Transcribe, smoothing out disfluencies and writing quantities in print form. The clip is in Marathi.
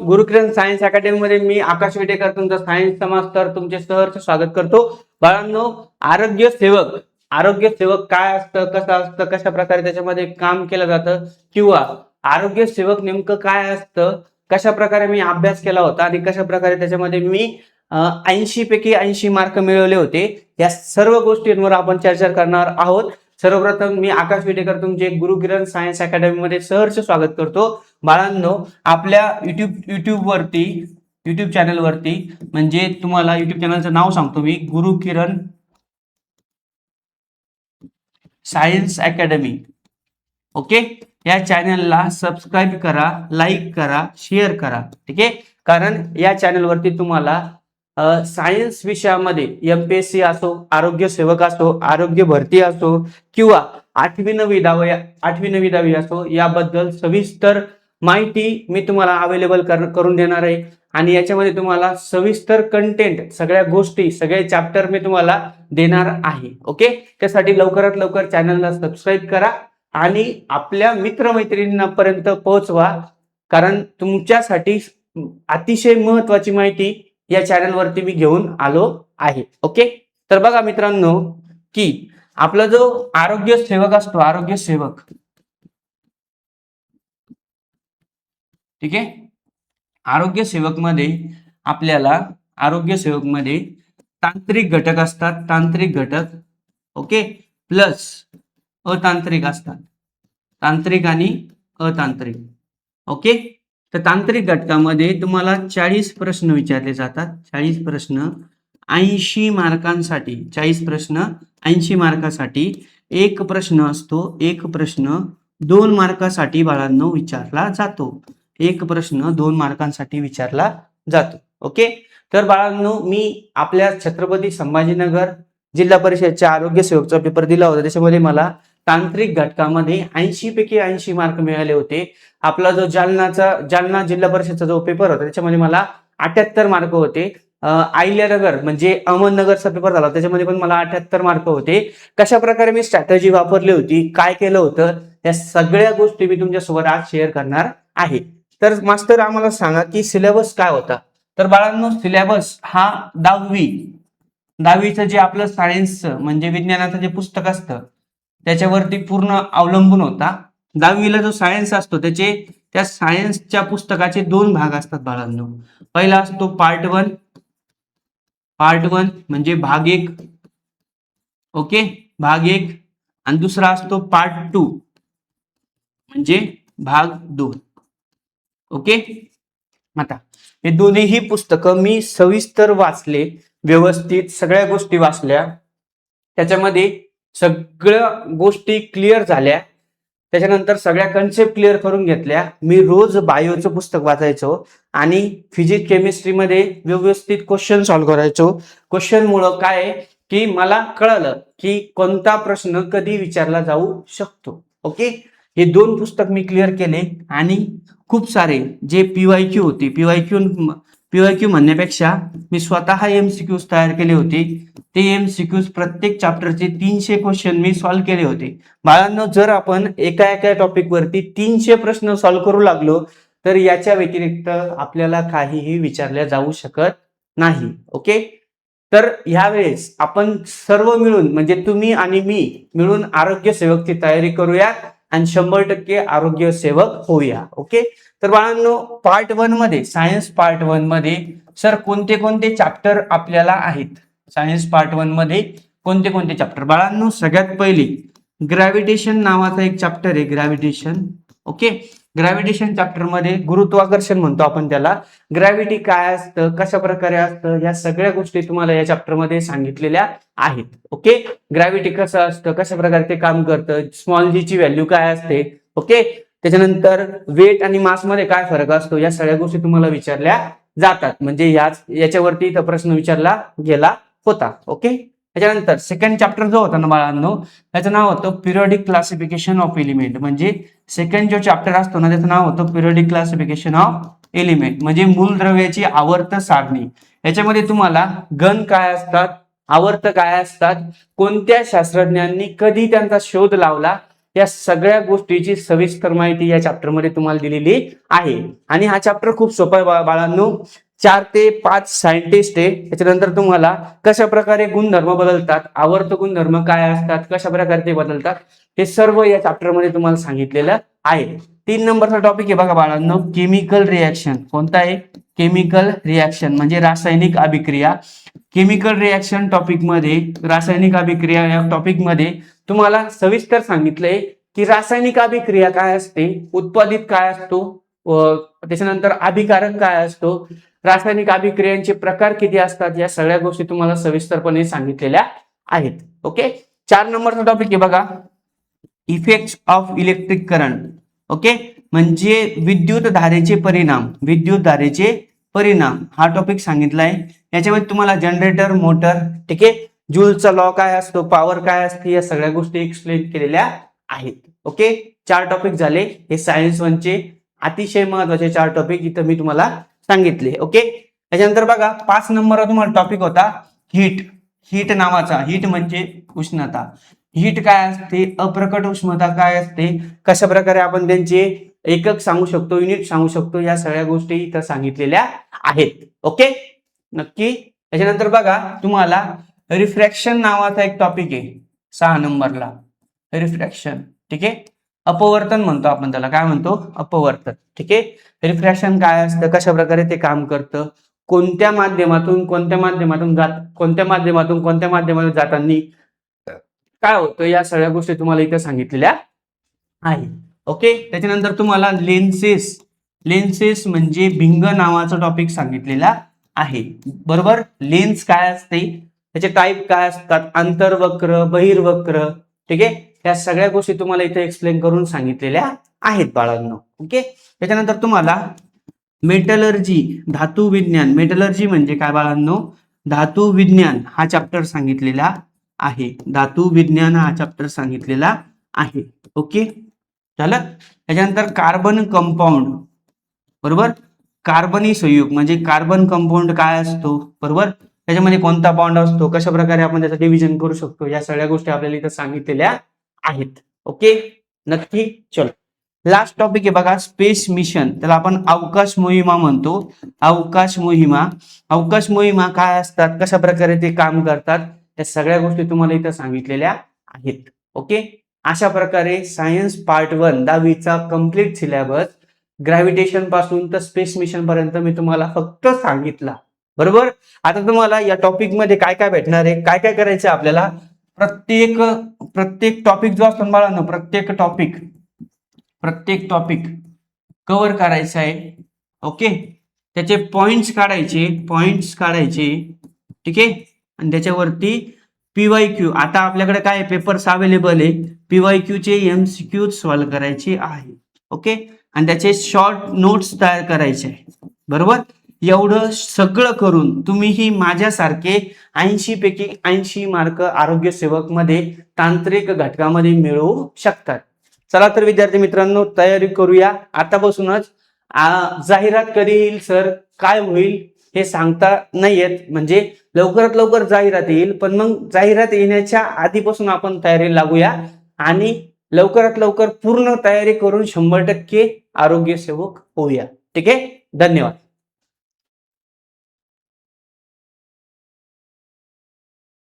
गुरुकिरण सायन्स अकॅडमी मध्ये मी आकाश विटेकर तुमचं सायन्सचा मास्तर तुमचे सहर्ष स्वागत करतो. बाळांनो, आरोग्य सेवक काय असतं, कसं असतं, कशा प्रकारे त्याच्यामध्ये काम केलं जातं किंवा आरोग्य सेवक नेमकं काय असतं, कशा प्रकारे मी अभ्यास केला होता आणि कशा प्रकारे त्याच्यामध्ये मी 80 पैकी 80 मार्क मिळवले होते, या सर्व गोष्टींवर आपण चर्चा करणार आहोत. सर्वप्रथम मी आकाश विटेकर तुमचे गुरुकिरण सायन्स अकॅडमी मध्ये सहर्ष स्वागत करतो. बाळांनो, आपल्या युट्यूब चॅनल वरती म्हणजे तुम्हाला युट्यूब चॅनलचं नाव सांगतो मी, गुरुकिरण सायन्स अकॅडमी. ओके, या चॅनलला सबस्क्राईब करा, लाईक करा, शेअर करा. ठीक आहे, कारण या चॅनल वरती तुम्हाला सायन्स विषयामध्ये MPSC असो, आरोग्य सेवक असो, आरोग्य भरती असो किंवा 8वी 9वी 10वी असो, याबद्दल सविस्तर माहिती मी तुम्हाला अवेलेबल करून देणार आहे. आणि याच्यामध्ये तुम्हाला सविस्तर कंटेंट, सगळ्या गोष्टी, सगळे चॅप्टर मी तुम्हाला देणार आहे. ओके, त्यासाठी लवकरात लवकर चॅनलला सबस्क्राईब करा आणि आपल्या मित्रमैत्रिणींना पर्यंत पोहोचवा, कारण तुमच्यासाठी अतिशय महत्वाची माहिती या चॅनल वरती मी घेऊन आलो आहे. ओके, तर बघा मित्रांनो, की आपला जो आरोग्य सेवक असतो, आरोग्य सेवक, ठीक आहे, आरोग्य सेवक मध्ये तांत्रिक घटक असतात, तांत्रिक घटक. ओके, प्लस अतांत्रिक असतात, तांत्रिक आणि अतांत्रिक. ओके, तर तांत्रिक घटकामध्ये तुम्हाला 40 प्रश्न विचारले जातात. 40 प्रश्न 80 मार्कांसाठी, 40 प्रश्न 80 मार्कासाठी. एक प्रश्न असतो, एक प्रश्न 2 मार्कासाठी बाळांनो विचारला जातो. एक प्रश्न 2 मार्कांसाठी विचारला जातो. ओके, तर बाळांनो, मी आपल्या छत्रपती संभाजीनगर जिल्हा परिषदच्या आरोग्य सेवकचा पेपर दिला होता. त्याच्यामध्ये मला तांत्रिक घटकामध्ये 80 पैकी 80 मार्क मिळाले होते. आपला जो जालना जिल्हा परिषदचा जो पेपर होता त्याच्यामध्ये मला 78 मार्क होते. अहिल्यानगर म्हणजे अहमदनगरचा पेपर झाला, त्याच्यामध्ये पण मला 78 मार्क होते. कशा प्रकारे मी स्ट्रॅटेजी वापरली होती, काय केलं होतं, या सगळ्या गोष्टी मी तुमच्यासोबत आज शेअर करणार आहे. तर मास्टर, आम्हाला सांगा की सिलेबस काय होता. तर बाळांनो, सिलेबस हा 10वीचं जे आपलं सायन्सचं म्हणजे विज्ञानाचं जे पुस्तक असतं त्याच्यावरती पूर्ण अवलंबून होता. 10वीला जो सायन्स असतो त्या सायन्सच्या पुस्तकाचे 2 भाग असतात बाळांनो. पहिला असतो पार्ट 1 म्हणजे भाग 1. ओके, भाग 1. आणि दुसरा असतो पार्ट 2 म्हणजे भाग 2. ओके, आता हे दोन्हीही पुस्तकं मी सविस्तर वाचले, व्यवस्थित सगळ्या गोष्टी वाचल्या, त्याच्यामध्ये सगळ्या गोष्टी क्लिअर झाल्या. त्याच्यानंतर सगळ्या कन्सेप्ट क्लिअर करून घेतल्या. मी रोज बायोचं पुस्तक वाचायचो आणि फिजिक्स केमिस्ट्रीमध्ये व्यवस्थित क्वेश्चन सॉल्व्ह करायचो. क्वेश्चनमुळं काय की मला कळलं की कोणता प्रश्न कधी विचारला जाऊ शकतो. ओके, हे 2 पुस्तक मी क्लिअर केले आणि खूप सारे जे PYQ होते, PYQ म्हणण्यापेक्षा मी स्वतः MCQs तयार केले होते. ते MCQs प्रत्येक चॅप्टरचे 300 क्वेश्चन मी सॉल्व्ह केले होते. बाळांनो, जर आपण एका टॉपिक वरती 300 प्रश्न सॉल्व्ह करू लागलो तर याच्या व्यतिरिक्त आपल्याला काहीही विचारल्या जाऊ शकत नाही. ओके, तर यावेळेस आपण सर्व मिळून म्हणजे तुम्ही आणि मी मिळून आरोग्य सेवकची तयारी करूया आणि 100% आरोग्य सेवक होऊया. ओके, तर बाळांनो, पार्ट 1 मध्ये, सायन्स पार्ट 1 मध्ये सर कोणते कोणते चॅप्टर आपल्याला आहेत, सायन्स पार्ट 1 मध्ये कोणते कोणते चॅप्टर. बाळांनो, सगळ्यात पहिली ग्रॅव्हिटेशन नावाचा एक चॅप्टर आहे, ग्रॅव्हिटेशन. ओके, ग्रॅव्हिटेशन चॅप्टर मध्ये गुरुत्वाकर्षण म्हणतो आपण त्याला. ग्रॅव्हिटी काय असतं, कशा प्रकारे असतं, या सगळ्या गोष्टी तुम्हाला या चॅप्टर मध्ये सांगितलेल्या आहेत. ओके, ग्रॅव्हिटी कसं असतं, कशा प्रकारे ते काम करतं, स्मॉल जी ची व्हॅल्यू काय असते. ओके, त्याच्यानंतर वेट आणि मास मध्ये काय फरक असतो, या सगळ्या गोष्टी तुम्हाला विचारल्या जातात. म्हणजे याच्यावरती प्रश्न विचारला गेला होता. ओके, त्याच्यानंतर सेकंड चॅप्टर जो होता ना बाळांनो, त्याचं नाव होतं पिरियडिक क्लासिफिकेशन ऑफ एलिमेंट. म्हणजे सेकंड जो चॅप्टर असतो ना, त्याचं नाव होतं पिरियडिक क्लासिफिकेशन ऑफ एलिमेंट, म्हणजे मूलद्रव्याची आवर्त सारणी. याच्यामध्ये तुम्हाला घन काय असतात, आवर्त काय असतात, कोणत्या शास्त्रज्ञांनी कधी त्यांचा शोध लावला, या सगळ्या गोष्टीची सविस्तर माहिती या चॅप्टर मध्ये तुम्हाला दिलेली आहे. आणि हा चॅप्टर खूप सोपा आहे बाळांनो. 4 ते 5 सायंटिस्ट आहे. त्याच्यानंतर तुम्हाला कशा प्रकारे गुणधर्म बदलतात, आवर्त गुणधर्म काय असतात, कशा प्रकारे ते बदलतात, हे सर्व या चॅप्टर मध्ये तुम्हाला सांगितलेलं आहे. 3 नंबरचा टॉपिक आहे बघा बाळांनो, केमिकल रिएक्शन. कोणता आहे? केमिकल रिएक्शन म्हणजे रासायनिक अभिक्रिया. केमिकल रिएक्शन टॉपिक मध्ये, रासायनिक अभिक्रिया या टॉपिक मध्ये तुम्हाला सविस्तर सांगितलंय की रासायनिक अभिक्रिया काय असते, उत्पादित काय असतो, त्याच्यानंतर अभिकारक काय असतो, रासायनिक अभिक्रियांचे प्रकार किती असतात, या सगळ्या गोष्टी तुम्हाला सविस्तरपणे सांगितलेल्या आहेत. ओके. 4 नंबरचा टॉपिक आहे बघा, effects of electric current. Okay, म्हणजे विद्युत धारेचे परिणाम. विद्युत धारेचे परिणाम हा टॉपिक सांगितलाय. याच्यामध्ये तुम्हाला जनरेटर, मोटर, ठीक आहे, जूलचा लॉ काय असतो, पॉवर काय असते, या सगळ्या गोष्टी एक्सप्लेन केलेल्या आहेत. ओके, 4 टॉपिक झाले. हे सायन्स 1 चे अतिशय महत्वाचे 4 टॉपिक इथं मी तुम्हाला सांगितले. ओके. त्याच्यानंतर बघा 5 नंबरला तुम्हाला टॉपिक होता हीट. हीट नावाचा. हीट म्हणजे उष्णता. हीट काय असते, अप्रकट उष्णता काय असते, कशा प्रकारे आपण त्यांचे एकक सांगू शकतो, युनिट सांगू शकतो, या सगळ्या गोष्टी इथं सांगितलेल्या आहेत. ओके, नक्की. त्याच्यानंतर बघा तुम्हाला रिफ्रॅक्शन नावाचा एक टॉपिक आहे 6 नंबरला. रिफ्रॅक्शन, ठीक आहे, अपवर्तन म्हणतो आपण त्याला. काय म्हणतो? अपवर्तन. ठीक आहे. रिफ्रॅक्शन काय असतं, कशा प्रकारे ते काम करतं, कोणत्या माध्यमातून कोणत्या माध्यमातून जाताना काय होतं, या सगळ्या गोष्टी तुम्हाला इथे सांगितलेल्या आहे. ओके. त्याच्यानंतर तुम्हाला लेन्सेस म्हणजे भिंग नावाचा टॉपिक सांगितलेला आहे. बरोबर. लेन्स काय असते, त्याचे टाईप काय असतात, अंतर्वक्र, बहिर्वक्र, ठीक आहे, या सगळ्या गोष्टी तुम्हाला इथे एक्सप्लेन करून सांगितलेल्या आहेत बाळांनो. ओके. त्याच्यानंतर तुम्हाला मेटलर्जी, धातू विज्ञान. मेटलर्जी म्हणजे काय बाळांनो? धातू विज्ञान हा चॅप्टर सांगितलेला आहे. धातू विज्ञान हा चॅप्टर सांगितलेला आहे. ओके, झालं. त्याच्यानंतर कार्बन कंपाऊंड. बरोबर. कार्बनी संयुग म्हणजे कार्बन कंपाऊंड काय असतो, बरोबर, त्याच्यामध्ये कोणता बॉन्ड असतो, कशा प्रकारे आपण त्याचं डिव्हिजन करू शकतो, या सगळ्या गोष्टी आपल्याला इथं सांगितलेल्या आहेत. ओके, नक्की. चलो, लास्ट टॉपिक आहे बघा, स्पेस मिशन. त्याला आपण अवकाश मोहिमा म्हणतो. अवकाश मोहिमा काय असतात, कशा प्रकारे ते काम करतात, या सगळ्या गोष्टी तुम्हाला इथं सांगितलेल्या आहेत. ओके. अशा प्रकारे सायन्स पार्ट 1 10वीचा कम्प्लीट सिलेबस ग्रॅव्हिटेशन पासून तर स्पेस मिशन पर्यंत मी तुम्हाला फक्त सांगितला. बरोबर. आता तुम्हाला या टॉपिक मध्ये काय काय भेटणार आहे, काय काय करायचं आपल्याला, प्रत्येक टॉपिक जो असतो बाळांनो, प्रत्येक टॉपिक कव्हर करायचा आहे. ओके. त्याचे पॉइंट्स काढायचे, ठीक आहे, आणि त्याच्यावरती PYQ. आता आपल्याकडे काय पेपर्स अवेलेबल आहे, PYQ चे MCQ सॉल्व्ह करायचे आहे. ओके, आणि त्याचे शॉर्ट नोट्स तयार करायचे आहे. बरोबर. एवढं सगळं करून तुम्हीही माझ्यासारखे 80 पैकी 80 मार्क आरोग्य सेवक मध्ये तांत्रिक घटकामध्ये मिळवू शकतात. चला तर विद्यार्थी मित्रांनो, तयारी करूया आतापासूनच. जाहिरात कधी येईल सर, काय होईल हे सांगता नाही येत, म्हणजे लवकरात लवकर जाहिरात येईल, पण मग जाहिरात येण्याच्या आधीपासून आपण तयारी लागूया आणि लवकरात लवकर पूर्ण तयारी करून 100% आरोग्य सेवक होऊया. ठीक आहे. धन्यवाद.